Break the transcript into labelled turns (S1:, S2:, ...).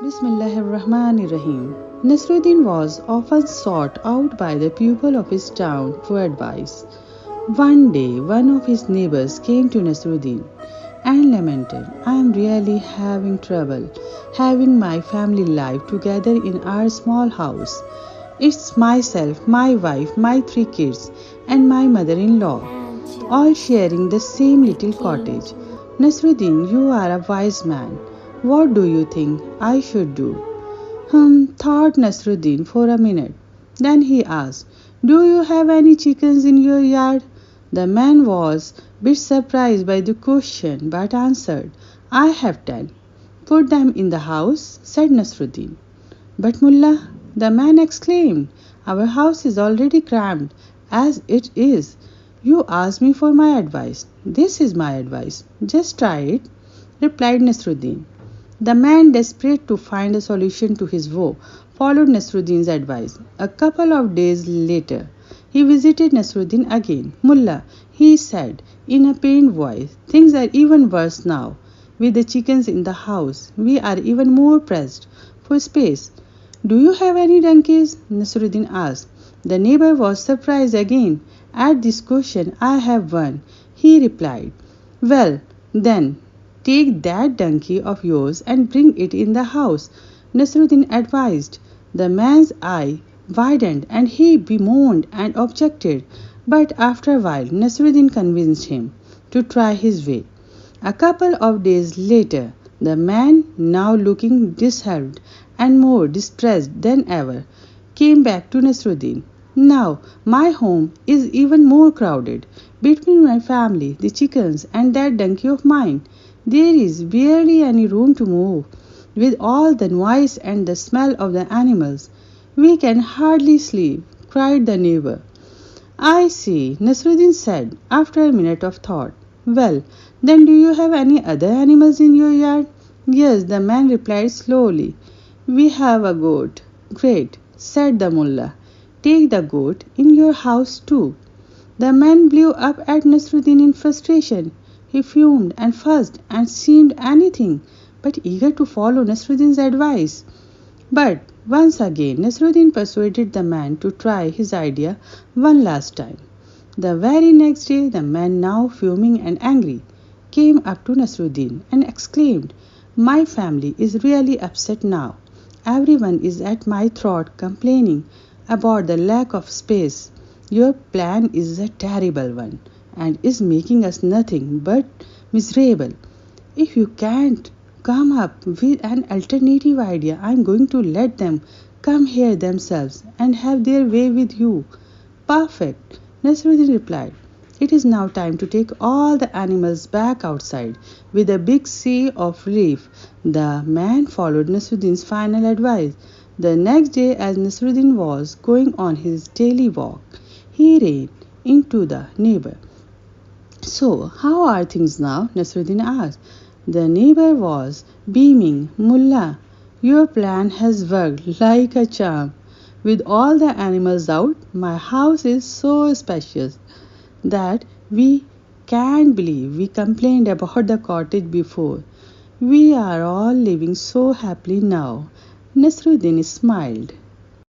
S1: Bismillahirrahmanirrahim. Nasruddin was often sought out by the people of his town for advice. One day, one of his neighbors came to Nasruddin and lamented, I am really having trouble having my family life together in our small house. It's myself, my wife, my 3 kids, and my mother in law, all sharing the same little cottage. Nasruddin, you are a wise man. What do you think I should do? Thought Nasruddin for a minute. Then he asked, do you have any chickens in your yard? The man was a bit surprised by the question but answered, I have 10. Put them in the house, said Nasruddin. But Mullah, the man exclaimed, our house is already crammed as it is. You asked me for my advice. This is my advice. Just try it, replied Nasruddin. The man, desperate to find a solution to his woe, followed Nasruddin's advice. A couple of days later, he visited Nasruddin again. Mullah, he said in a pained voice, things are even worse now. With the chickens in the house, we are even more pressed for space. Do you have any donkeys? Nasruddin asked. The neighbor was surprised again at this question. I have one, he replied. Well, then, take that donkey of yours and bring it in the house, Nasruddin advised. The man's eye widened and he bemoaned and objected, but after a while Nasruddin convinced him to try his way. A couple of days later, the man, now looking disheveled and more distressed than ever, came back to Nasruddin. Now my home is even more crowded. Between my family, the chickens, and that donkey of mine, there is barely any room to move. With all the noise and the smell of the animals, we can hardly sleep, cried the neighbor. I see, Nasruddin said after a minute of thought. Well, then do you have any other animals in your yard? Yes, the man replied slowly. We have a goat. Great, said the mullah. Take the goat in your house too. The man blew up at Nasruddin in frustration. He fumed and fussed and seemed anything but eager to follow Nasruddin's advice. But once again Nasruddin persuaded the man to try his idea one last time. The very next day the man, now fuming and angry, came up to Nasruddin and exclaimed, my family is really upset now. Everyone is at my throat complaining about the lack of space. Your plan is a terrible one and is making us nothing but miserable. If you can't come up with an alternative idea, I am going to let them come here themselves and have their way with you. Perfect, Nasruddin replied. It is now time to take all the animals back outside. With a big sigh of relief, the man followed Nasruddin's final advice. The next day, as Nasruddin was going on his daily walk, he ran into the neighbor. So, how are things now? Nasruddin asked. The neighbor was beaming. Mullah, your plan has worked like a charm. With all the animals out, my house is so spacious that we can't believe we complained about the cottage before. We are all living so happily now. Nasruddin smiled.